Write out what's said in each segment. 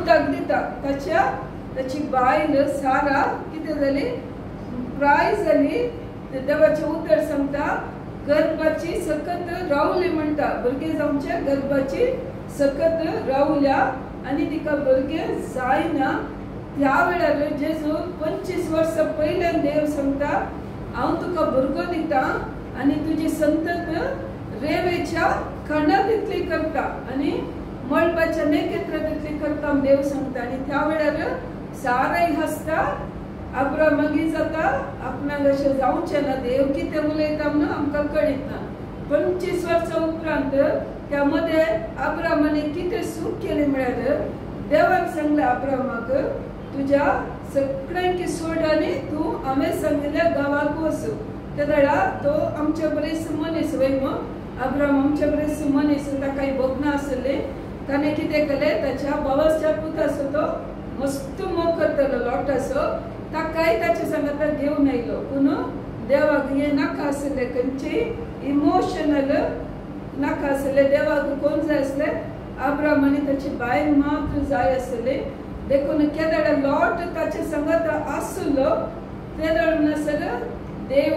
चवथाक दिता ताची बायल सारा कितें जाली प्राय जाली देवाचें उतर सांगता गर्भाची सकत रावली म्हणटा भुरगें जावचे गर्भाची सकत रावल्या आनी तिका भुरगें जायना त्या वेळार जेजू 25 वर्सां पयल्यान देव सांगता हांव तुका भुरगो दिता आनी तुजी संतत रेवेच्या खंडा तितली करता आनी मळबाच्या नेकेत्र तितली करता देव सांगता आनी त्या वेळार साराय हसता अब्रामागी जाता आपणाक अशें जावचें ना देव कितें उलयता म्हणून आमकां कळीत ना 25 वर्सां उपरांत त्या मध्ये अब्रामाने कितें सूख केलें म्हळ्यार देवान सांगलें अब्रामाक तुज्या सगळ्यांकी सोड आनी तूं हांवें सांगिल्ल्या गांवाक वच त्या वेळार तो आमचे बरेच मनीस वय अब्राम आमचे बरेच मनीस ताका भोगना आसले ताणें कितें केलें ताच्या भावाच्या पुताचो तो मस्त मोग करतलो लोटाचो ताकाय ताचे सांगात घेवन आयलो पूण देवाक हें नाका आसलें खंयची इमोशनल नाका आसलें देवाक कोण जाय आसलें अब्राम आनी ताची बायल मात्र जाय आसले देखून केदार लॉट ताचे सांगात आसलो तेदार म्हणसर देव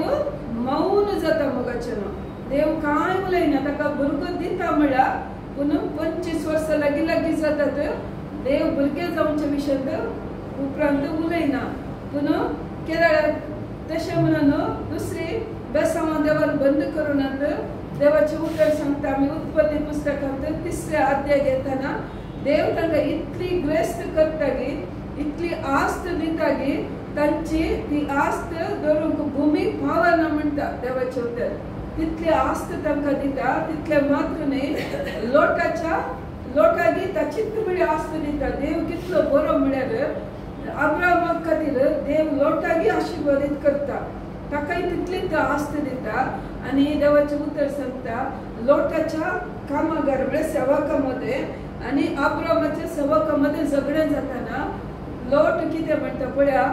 मौन जाता मोगाचें देव कांय उलयना ताका भुरगो दिता म्हळ्यार पूण 25 वर्सां लागीं लागीं जातात देव भुरगें जावचे विशयांत उपरांत उलयना पूण केदार तशें म्हणून दुसरी बेसांवां देवान बंद करूनात देवाचें उतर सांगता आमी उत्पत्ती पुस्तकांत 3ऱ्या अध्याय घेतना देव तांकां इतली ग्रेस्त करता गी इतली आस्त दिता गी तांची ती आस्त धरूंक भुमी पावना म्हणटा देवाचें उतर तितली आस्त तांकां दिता तितले मात्र न्ही लोटागी ताचीच बरी आस्त दिता देव कितलो बरो म्हळ्यार अब्रामा खातीर देव लोटागी आशिर्वादीत करता ताकाय तितलीच आस्त दिता आनी देवाचें उतर सांगता लोटाच्या कामागार म्हळ्यार सेवकामध्ये आनी अब्रामाच्या सेवकामध्ये झगडें जाताना लोट कितें म्हणटा पळया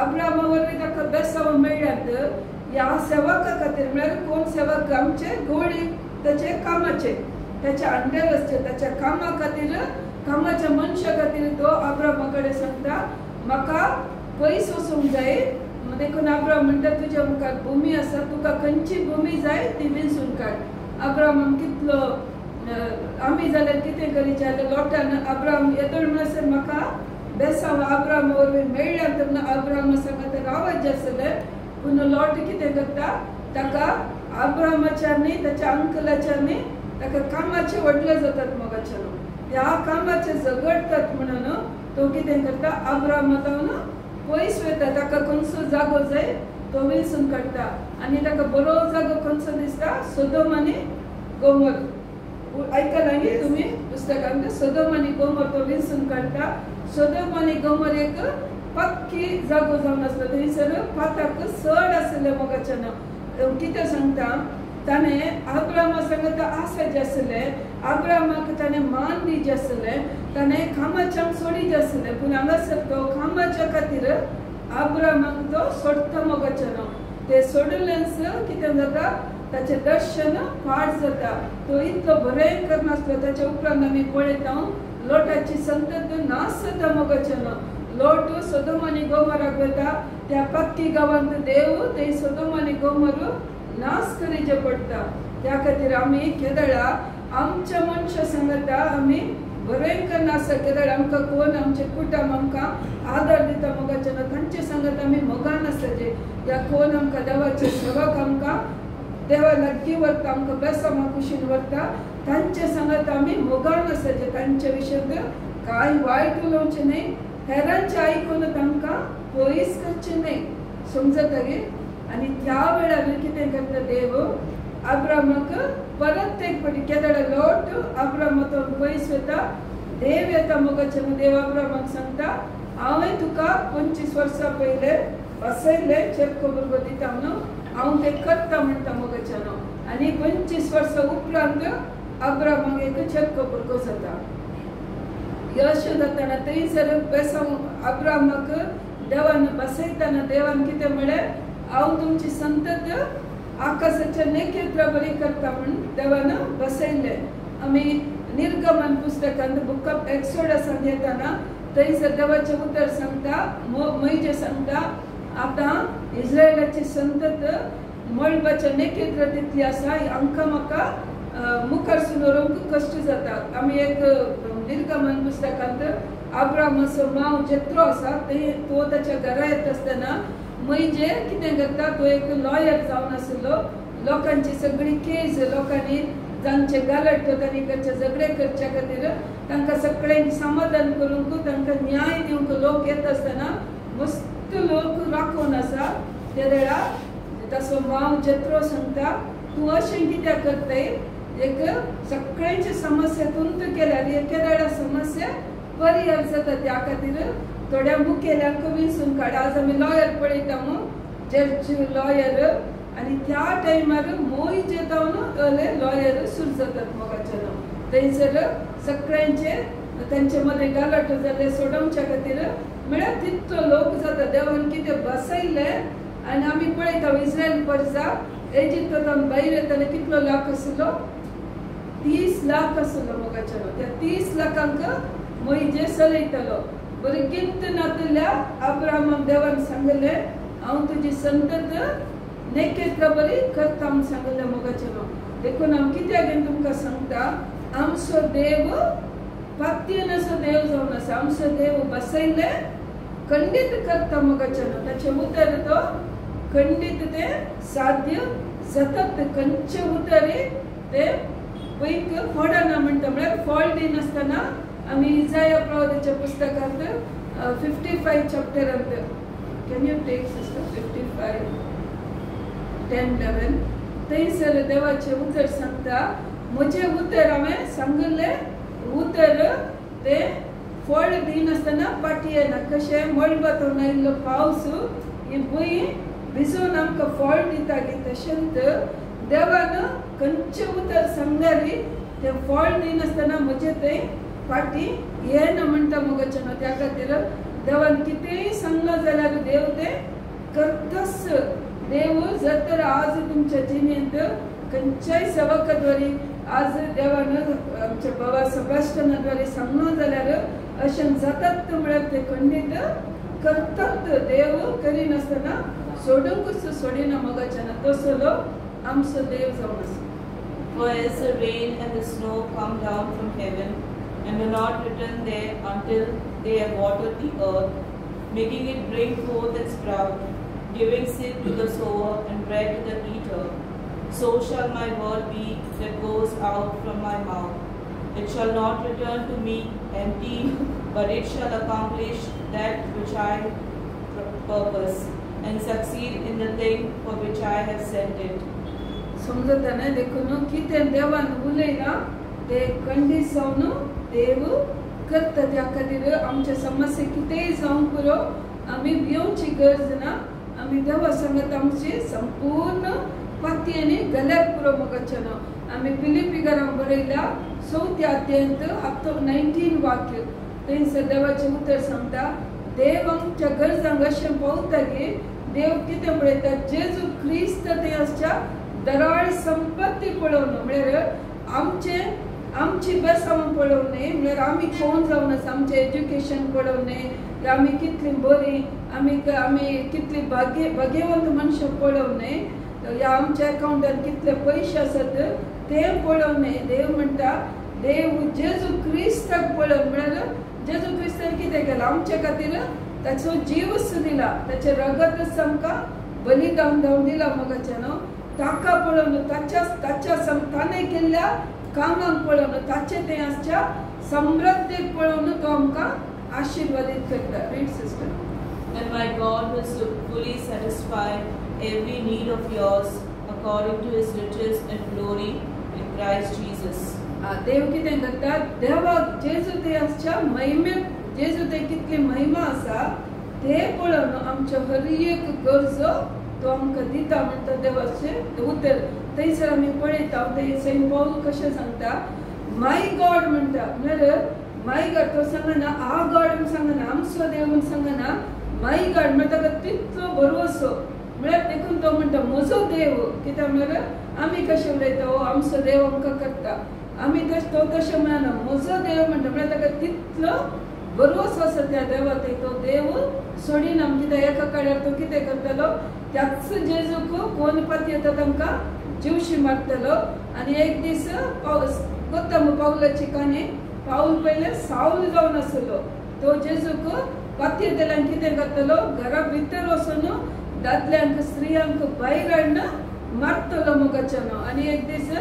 अब्रामा वरवीं ताका बेसांव मेळ्ळ्यात ह्या सेवका खातीर म्हळ्यार कोण सेवक आमचे गवळी ताचे कामाचे त्याच्या अंडर असते त्याच्या कामा खातीर कामाच्या मनशा खातीर तो अब्रामा कडेन सांगता म्हाका पयस वचूंक जाय देखून अब्राम म्हणटा तुज्या मुखार भुमी आसा तुका खंयची भुमी जाय ती विंचून काड अब्रामान कितलो आमी जाल्यार कितें करीत जाल्यार लोटान अब्राम येदोळ म्हणसर म्हाका बेसांव अब्रामा वरवीं मेळ्ळ्या तेन्ना अब्रामा सांगता रावत आसले पूण लोट कितें करता ताका अब्रामाच्या न्ही ताच्या अंकलाच्या न्ही ताका कामाचे वडले जातात मोगाचे ह्या कामाचे झगडतात म्हणून तो कितें करता अब्रामा जावन पयस वयता ताका खंयचो जागो जाय तो विंचून काडटा आनी ताका बरो जागो खंयचो दिसता सोदोम आनी गोमोर आयकलां न्ही तुमी पुस्तकांत सोदोम आनी गोमोर तो विंचून काडटा सोदोम आनी गोमोर एक पक्की जागो जावन आसलो थंयसर पाताक चड आसले मोगाच्यान कितें सांगता ताणें अब्रामा सांगता आसाचे आसले अब्रामाक ताणें मान दिवचे आसले ताणें कामाच्यान सोडीचे आसले पूण हांगासर तो कामाच्या खातीर अब्रामाक तो सोडटा मोगाच्यान ते सोडलेंच कितें जाता ताचें दर्शन पाड जाता तो इतलो भयंकर नासलो ताच्या उपरांत आमी पळयता लोटाची संतत नास जाता मोगाच्यान लोट सोदोम आनी गोमोराक वता त्या पक्की गांवांत देव ते सोदोम आनी गोमोर नाश करीचे पडटा त्या खातीर आमी केदळा आमच्या मनशा सांगता आमी भयंकर नास केदळ आमकां कोण आमचे कुटुंब आमकां आदार दिता मोगाच्यान तांचे सांगत आमी मोगान आसचे या कोण आमकां देवाचे सेवक आमकां देवा लागीं व्हरता आमकां बेसांव कुशीन व्हरता तांचे सांगत आमी मोगान आसचे तांचे विशयांत कांय वायट उलोवचें न्ही हेरांचे आयकून तांकां पयस करचें न्ही समजता गे आनी त्या वेळार कितें करता देव अब्रामाक परत एक फावटी केदळ लोट अब्रामाचो पयस वता देव येता मोगाच्यान देव अब्रामाक सांगता हांवें तुका 25 वर्सां पयले बसयले चेपको भुरगो दिता म्हणून हांव तें करता म्हणटा मोगाच्यान आनी 25 वर्सां उपरांत अब्रामाक एक चेपको भुरगो जाता अशें जाताना थंयसर बेसांव अब्रामाक देवान बसयताना देवान कितें म्हळें हांव तुमची संतत आकाशाच्या नेकेत्र बरी करता म्हणून देवान बसयले आमी निर्गमन पुस्तकांत बुक ऑफ एक्सोडसांत येताना थंयसर देवाचें उतर सांगता मयजे सांगता आतां इस्रायलाची संतत मळबाच्या नेकेत्र तितली आसा हांकां म्हाका मुखार सुदरोवंक कश्ट जाता. आमी एक निर्गमन पुस्तकांत अब्रामाचो मांव जेत्रो आसा तो ताच्या घरा येता आसतना मयजे कितें करता, तो एक लॉयर जावन आसलो. लोकांची सगळी केस लोकांनी जांचे गालट तांणी करचे झगडे करचे खातीर तांकां सगळ्यांक समाधान करूंक तांकां न्याय दिवंक लोक येत आसतना मस्त लोक राखून आसा. त्या वेळार ताचो मांव जेत्रो सांगता तूं अशें कित्याक करताय, एक सगळ्यांची समस्या तुंत केल्यार एकेद्या समस्या परिहार जाता. त्या खातीर थोड्या मुखेल्यांक विंचून काड. आज आमी लॉयर पळयता जज लॉयर, आनी त्या टायमार मयजे जावन लॉयर सुरू जातात मोगाच्यान. थंयसर सगळ्यांचे तांचे मदें गालट जाले सोडोवच्या खातीर म्हळ्यार तितलो लोक जाता. देवान कितें बसयले आनी आमी पळयता इस्रायल परजा इजिप्तांत भायर येताना कितलो लाख आसलो, 30 लाख आसलो मोगाच्यान. त्या 30 लाखांक मयजे चलयतालो. बरें किंत नातल्या अब्राहमाक देवान सांगलें हांव तुजी संतत नेकेत्र बरी करता म्हूण सांगलें मोगाच्यान. देखून हांव कित्याक तुमकां सांगता, आमचो देव पात्यनाचो देव जावन आसा. आमचो देव बसयले खंडीत करता मोगाच्यान. ताचें उतर तो खंडीत ते साध्य जातात. खंयचे उतरी ते पयक फोडना म्हणटा. म्हळ्यार फॉल दिनासतना आमी इजाया प्रवादाच्या पुस्तकांत 55 चॅप्टरांत कॅन यू टेक सिस्टर 55 10-11 थंयसर देवाचें उतर सांगता. म्हजें उतर हांवें सांगलें उतर ते फळ दिनासतना पाटी येना. कशें मळबातून आयिल्लो पावस ही भुंय भिजून आमकां फळ दिता गे तशेंच देवान खंयचें उतर सांगल्यार तें फळ दिनासतना म्हजें तें पाटी येना म्हणटा मोगाच्यान. त्या खातीर देवान कितेंय सांगलें जाल्यार देव तें करताच. देव जर तर आज तुमच्या जिणेंत खंयच्याय सेवकाद्वारे आज देवान आमच्या बाबा सेबास्टियनाद्वारे सांगलो जाल्यार अशें जातात म्हळ्यार ते खंडीत करतात. देव करिनासतना सोडूंकूच सोडिना मोगाच्यान. तसलो आमचो देव जावन आसा. For as the rain and the snow come down from heaven and do not return there until they have watered the earth, making it bring forth its sprout, giving seed to the sower and bread to the eater, so shall my word be that goes out from my mouth. It shall not return to me empty, but it shall accomplish that which I purpose, and succeed in the thing for which I have sent it. समजताना देखून कितें देवान उलयलां ते खंडीत जावन देव करता. त्या खातीर आमचे समस्या कितेंय जावं पुरो आमी भिवची गरज ना. आमी देवा सांगत आमची संपूर्ण पातयेनी घाल्यार पुरो मोगाच्यान. आमी फिलिपिकारांक बरयल्या 4थ्या अध्यायांत 19 वाक्य थंयसर देवाचें उतर सांगता. देव आमच्या गरजांक अशें पावता की देव कितें पळयता, जेजू क्रिस्त ते आसच्या दराळ संपत्ती पळोवन म्हळ्यार आमची बेसांव पळोवन न्ही, म्हळ्यार आमी कोण जावन आसा, आमचें एज्युकेशन पळोवन न्ही, आमी कितली बरी आमी कितली भाग्यवंत मनशां पळोवन न्ही, या आमच्या अकाउंटान कितले पयशे आसात तें पळोवन न्ही. देव म्हणटा देव जेजू क्रिस्ताक पळोवन म्हळ्यार जेजू क्रिस्तान कितें केलां आमचे खातीर ताचो जीवच दिला. ताचें रगतच आमकां बलिदान जावन दिलां मोगाच्यान. ताका पळोवन ताच्या ताणें केल्ल्या कामांक पळोवन ताचे तें आसच्या समृद्धीक पळोवन तो आमकां आशिर्वादीत करता. Read sister. And my God will fully satisfy every need of yours according to his riches and glory in Christ Jesus. देव कितें करता, देवाक जेजू ते आसच्या महिमे जेजू ते कितली महिमा आसा ते पळोवन आमच्या हर एक गरजो तो आमकां दिता म्हणटा देवाचें उतर. थंयसर आमी पळयता ते सेंट पॉल कशें सांगता, माय गॉड म्हणटा. म्हळ्यार माय गॉड तो सांगना आ गॉड म्हूण सांगना, आमचो देव म्हूण सांगना, माय गॉड म्हळ्यार ताका तितलो भरवसो. म्हळ्यार देखून तो म्हणटा म्हजो देव. कित्याक म्हळ्यार आमी कशें उलयता आमचो देव आमकां करता, आमी तो तशें म्हणना म्हजो देव म्हणटा. म्हळ्यार ताका तितलो भरोसो आसा त्या देवाक तो देव सोडिना कित्याक एका काळार तो कितें करतलो त्याच जेजूक कोण पती येता तांकां जीवशी मारतलो आनी एक दीस कोत्तम पावलाची काणी पाऊल पयले सावल जावन आसलो तो जेजूक पती येतल्यान कितें करतलो घरा भितर वचून दादल्यांक स्त्रियांक भायर हाडून मारतलो मोगाच्यानो आनी एक दीस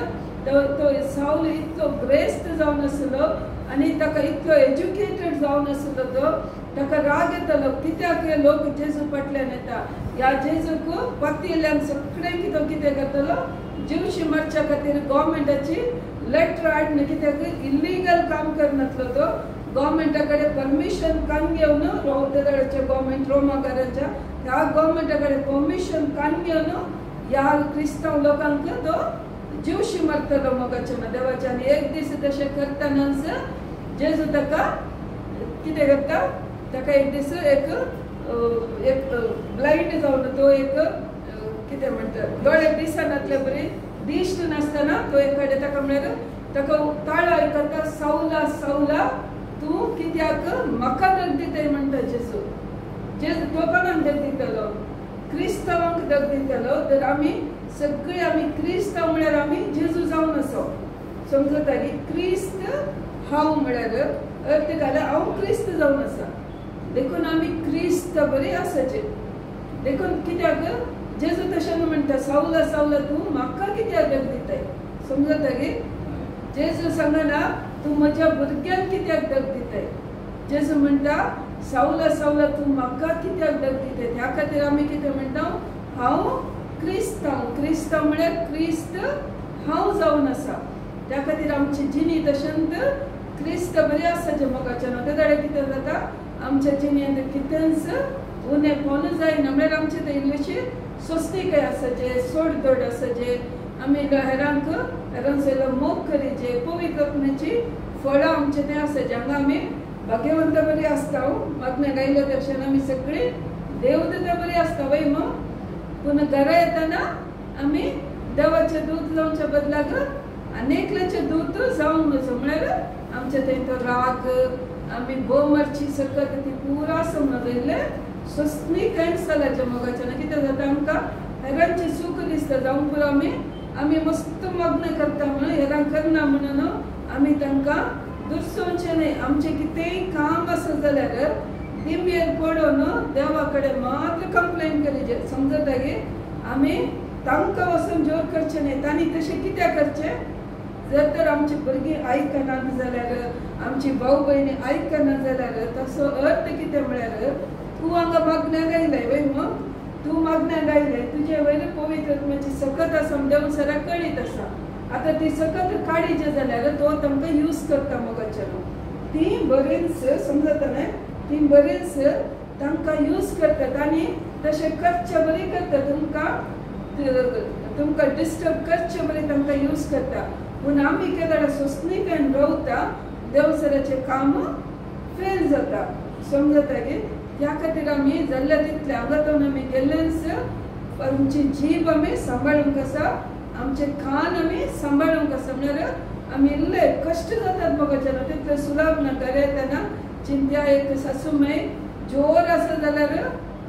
तो सावल इतलो ग्रेस्त जावन आसलो आनी ताका इतलो एज्युकेटेड जावन आसलो तो ताका राग येतलो कित्याक लोक जेजू फाटल्यान येता ह्या जेजूक पती येयल्ल्यान सगळ्यांक तो कितें करतलो जीवशी मारच्या खातीर गव्हर्मेंटाची लेटर हाडून कित्याक इल्लीगल काम करनासलो तो गव्हर्मेंटा कडेन परमिशन कान घेवन तेदाचे गव्हर्मेंट रोमाकाराच्या ह्या गव्हर्मेंटा कडेन परमिशन कान घेवन ह्या क्रिस्तांव लोकांक तो जीवशी मारतलो मोगाच्यान देवाच्या आनी एक दीस तशें करतानाच जेजू ताका कितें करता ताका एक दीस एक ब्लायंड जावन तो एक कितें म्हणटा दोळे दिसनातले बरी दिश्ट नासतना तो एक कडेन ताका म्हळ्यार ताका ताळो आयकता सावला सावला तूं कित्याक म्हाका दग दिताय म्हणटा जेजू तो कोणाक दग दितलो क्रिस्तांवांक दग दितलो तर आमी सगळी आमी क्रिस्तांव म्हळ्यार आमी जेजू जावन आसो समजता की क्रिस्त हांव म्हळ्यार अर्थ घाला हांव क्रिस्त जावन आसा देखून आमी क्रिस्त बरी आसाचे देखून कित्याक जेजू तशें म्हणटा सावला सावला तूं म्हाका कित्याक दग दिताय समजता की जेजू सांगना तूं म्हज्या भुरग्यांक कित्याक दग दिताय जेजू म्हणटा सावला सावला तूं म्हाका कित्याक दग दिताय त्या खातीर आमी कितें म्हणटा हांव क्रिस्तांव म्हळ्यार क्रिस्त हांव जावन आसा त्या खातीर आमची जिणी तशेंच क्रिस्त बरी आसाचे मोगाच्यान तेदाळे कितें जाता आमच्या जिणेंत कितेंच उणें पोवन जायना म्हळ्यार आमचे ते इल्लीशी सोस्तीकाय आसाचे सोडतोड आसाचे आमी हेरांक हेरांचो मोग करीचे पवित्र आत्म्याची फळां आमचे ते आसाचे हांगा आमी भाग्यवंत बरी आसता मग्न गायले तशें आमी सगळीं देवदूतां बरी आसता वय मग पूण घरा येतना आमी देवाचे दूत जावच्या बदलाक अनेकल्याचे दूत जावंक नजो म्हळ्यार आमचे थंय तो राग आमी बोमारची सकत ती पुरा समजले सोसणी कॅन्सलाच्या मोगाच्यान कितें जाता आमकां हेरांची सूख दिसता जावं पुरो आमी मस्त मग्न करता म्हणून हेरां करना म्हणून आमी तांकां दुसोवचें न्हय आमचें कितेंय काम आसा जाल्यार दिम्येर पडोवन देवा कडेन मात्र कंप्लेन करीचे समजता की आमी तांकां वचून जोर करचें न्हय तांणी तशें कित्याक करचें जर तर आमची भुरगीं आयकनात जाल्यार आमची भाऊ भयणी आयकना जाल्यार तसो अर्थ कितें म्हळ्यार तूं हांगा मागण्या गायलाय वय मग तूं मागण्या गायलाय तुजे वयर पवित्र आत्म्याची सकत आसा देव सराक कळीत आसा आतां ती सकत काडीचे जाल्यार तो तांकां यूज करता मोगाच्यान ती बरीच समजता न्हय ती बरीच तांकां यूज करतात आनी तशें करचें बरी करता तुमकां डिस्टर्ब करचें बरी तांकां यूज करता पूण आमी केदार सोसणीकायेन रावता देवसराचें काम फेल जाता समजता की त्या खातीर आमी जाल्ल्या तितले हांगातून आमी गेल्लेच आमची जीभ आमी सांबाळूंक आसा आमचे खान आमी सांबाळूंक आसा म्हळ्यार आमी इल्ले कश्ट जातात मोगाच्यान तितले सुलाभ ना घरा येतना चिंत्या एक सासूमाय जोर आसा जाल्यार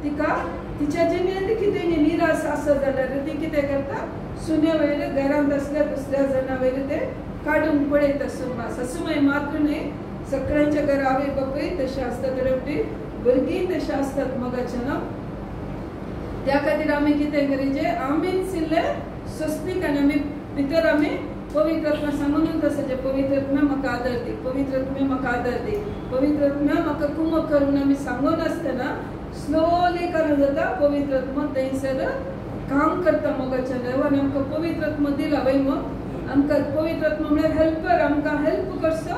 तिका तिच्या जिणेंत कितें निराश आसा जाल्यार ती कितें करता सुने वयर घरांत आसल्या दुसऱ्या जाणां वयर ते काडून पळयता सासूमाय मात्र न्हय सगळ्यांच्या घरा आवय बापूय तशें आसतात रेवटी भुरगीं तशें आसतात मोगाच्यान त्या खातीर आमी कितें करीचें आमीच इल्ले सोसणीकायेन आमी भितर आमी पवित्र आत्मा सांगूनच आसाचे पवित्र आत्म्या म्हाका आदर दी पवित्र आत्म्या म्हाका आदर दी पवित्र आत्म्या म्हाका कुमक करून आमी सांगून आसतना स्लोली करून जाता पवित्र आत्मा थंयसर काम करता मोगाच्यान देवान आमकां पवित्र आत्मा दिला वय मग आमकां पवित्र आत्मा म्हळ्यार हेल्पर आमकां हेल्प करचो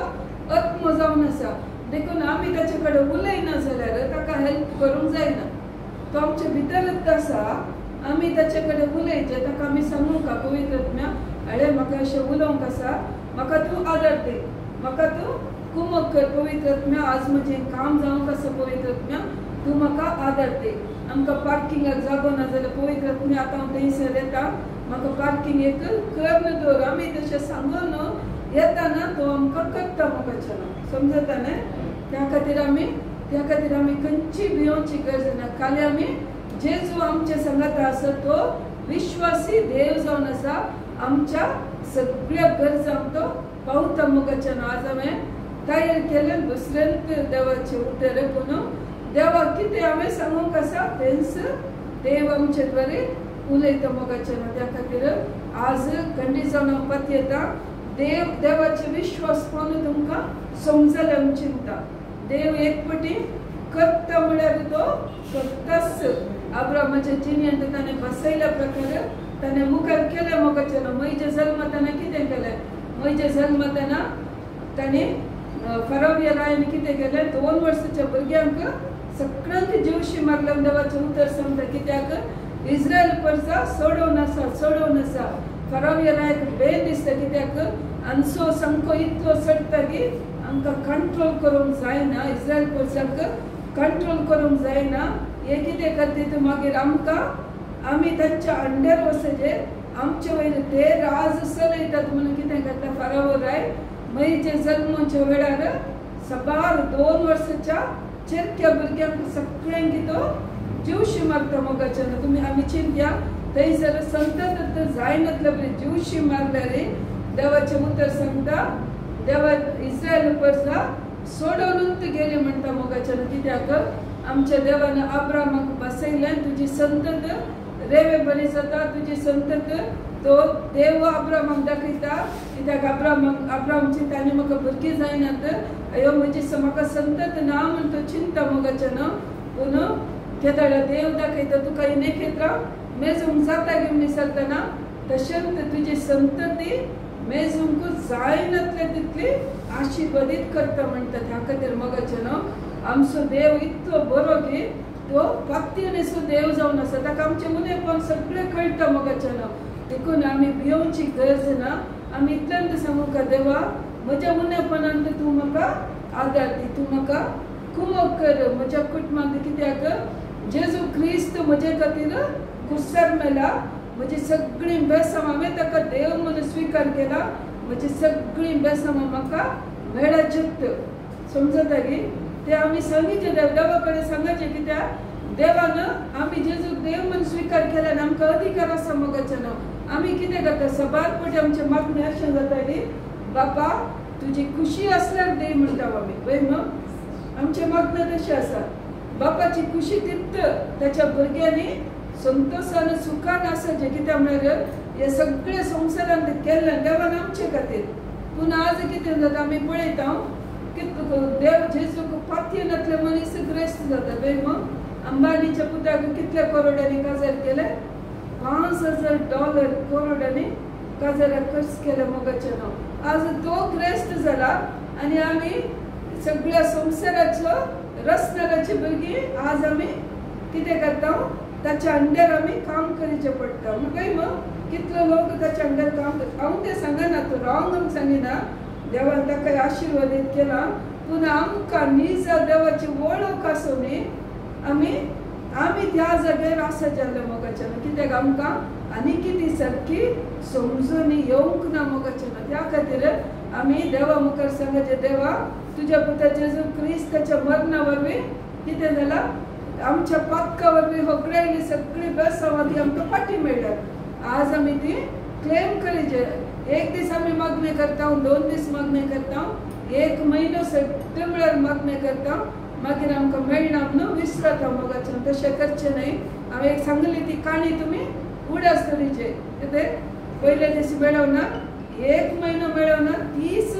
आत्मा जावन आसा देखून आमी ताचे कडेन उलयना जाल्यार ताका हेल्प करूंक जायना तो आमचे भितरच आसा आमी ताचे कडेन उलयचे ताका आमी सांगूंक पवित्र आत्म्या अरे म्हाका अशें उलोवंक आसा म्हाका तूं आदर दे म्हाका तूं कुमक कर पवित्र आत्म्या आज म्हजें काम जावंक आसा पवित्र आत्म्या तूं म्हाका आदर दे आमकां पार्किंगाक जागो ना जाल्यार पवित्र आत्म्या आतां हांव थंयसर येता म्हाका पार्किंग एक कर दवर आमी तशें सांगून येताना तो आमकां करता मोगाच्यान समजता न्हय त्या खातीर आमी खंयची भिवची गरज ना. खाली आमी जेजू आमच्या संगत आसा तो विश्वासी देव जावन आसा. आमच्या सगळ्या गरजांक तो पावता मोगाच्यान. आज हांवें तयार केलें दुसऱ्यांत देवाचे उतर. पूण देवा कितें हांवें सांगूंक आसा तेंच देव आमचे द्वारे उलयता मोगाच्यान. त्या खातीर आज खंडीत जावन हांव पातयेता. देवाचे विश्वास पळोवन तुमकां समजलें हांव चिंता. देव एक पटी करता म्हळ्यार तो करताच. अब्रामाच्या जिणेंत ताणें बसयल्या प्रकारे ताणें मुखार केलें मोगाच्यान. मईच्या जल्मातना कितें केलें? मईच्या जल्मातना ताणें फराव्या रायान कितें केलें? 2 वर्साच्या भुरग्यांक सगळ्यांक जेवशी मारलें. देवाचें उतर सांगता कित्याक? इस्रायल परजा सोडोवन आसा. फराव्या रायाक बेन दिसता कित्याक आमचो संको इतलो चडटा की आमकां कंट्रोल करूंक जायना. इस्रायल परजाक कंट्रोल करूंक जायना. हे कितें करता मागीर आमी तांच्या अंडर वचचे आमचे वयर ते राज चलयतात म्हणून कितें करता फराव राय मईच्या जल्माच्या वेळार सबार 2 वर्साच्या चेरक्या भुरग्यांक सगळ्यांक तो जेवशी मारता मोगाच्यान. तुमी आमी चिंत्या थंयसर संतत जायनातले बरे जेवशी मारल्यार देवाचे उतर सांगता देवा इस्रायल परजा सोडून गेले म्हणटा मोगाच्यान. कित्याक आमच्या देवान अब्रामाक बसयलें तुजी संतत रेवे बरी जाता. तुजी संतत तो देव अब्रामाक दाखयता. कित्याक अब्राम चिंता आनी म्हाका भुरगीं जायनात. अयो म्हजी म्हाका संतत ना म्हण तो चिंता मोगाच्यान. पूण केदार देव दाखयता तुका इन क्षेत्रां मेजूंक जाता घेवन विसरतना तशेंच तुजी संतती मेजूंक जायनातले तितली आशिर्वादीत करता म्हणटा. ह्या खातीर मोगाच्यान आमचो देव इतलो बरो की तो पातयेचो देव जावन आसा. ताका आमचे मुनेपण सगळें कळटा मोगाच्यान. देखून आमी भिवची गरज ना. आमी इतल्यांत सांगूं का देवा म्हज्या मुनेपणांत तूं म्हाका आदार दी. तूं म्हाका कुमक कर म्हज्या कुटुंबाक. कित्याक जेजू क्रिस्त म्हजे खातीर कुर्सार मेला. म्हजी सगळीं बेसामां हांवें ताका देव म्हणून स्विकार केला. म्हजी सगळीं बेसामां म्हाका मेळाचेत. समजता गी ते आमी सांगिचें देवा कडेन सांगचें. कित्याक देवान आमी जेजू देव म्हणून स्विकार केला आनी आमकां अधिकार आसा मोगाच्यान. आमी कितें करता सबार पटी आमचें मागणें अशें जाता की बापा तुजी खुशी आसल्यार दी म्हणटा आमी. पळय न्हू आमचें मागणें तशें आसा. बापाची खुशी तित्त ताच्या भुरग्यांनी संतोषान सुखान आसाचें. कित्याक म्हळ्यार हे सगळे संवसारांत केल्लें देवान आमचे खातीर. पूण आज कितें जाता आमी पळयता की देव जेजूक पातयेनातले मनीस ग्रेस्त जाता. पळय मग अंबानीच्या पुताक कितल्या करोडांनी काजार केले? $5,000 करोडांनी काजाराक खर्च केले मोगाच्यान. आज तो ग्रेस्त जाला आनी आमी सगळ्या संवसाराचो रसनाराची भुरगीं आज आमी कितें करता? ताच्या अंडर आमी काम करीचें पडटा. पळय मग कितलो लोक ताच्या अंडर काम करता. हांव तें सांगना तूं रॉंग सांगिना. देवान ताका आशिर्वादीत केला. पूण आमकां निजा देवाची वळख आसून आमी त्या जाग्यार आसा जाल्ले मोगाच्यान. कित्याक आमकां आनी कितें सारकी समजून येवंक ना मोगाच्यान. त्या खातीर आमी देवा मुखार सांगचें देवा तुज्या पुता जेजू क्रिस्ताच्या मरणा वरवीं कितें जालां? आमच्या पातका वरवीं होगडायली सगळी बेसांवां ती आमकां फाटीं मेळ्ळ्यात. आज आमी ती क्लेम करीचें. एक दीस आमी मागणें करता, 2 दीस मागणें करता, 1 म्हयनो सट्ट म्हळ्यार मागणें करता, मागीर आमकां मेळना म्हणून विसरता मोगाच्यान. तशें करचें न्हय. हांवें एक सांगली ती काणी तुमी उडास करीचे. कितें पयले दीस मेळवना, 1 म्हयनो मेळवना, 30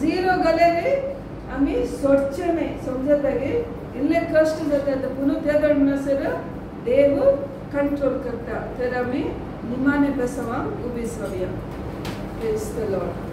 झिरो घालेले आमी सोडचें न्हय. समजता गे इल्ले कश्ट जातात पूण तेदोड म्हणसर देव कंट्रोल करता. तर आमी निमाणे बेसांवांक उबी जावया. Praise the Lord.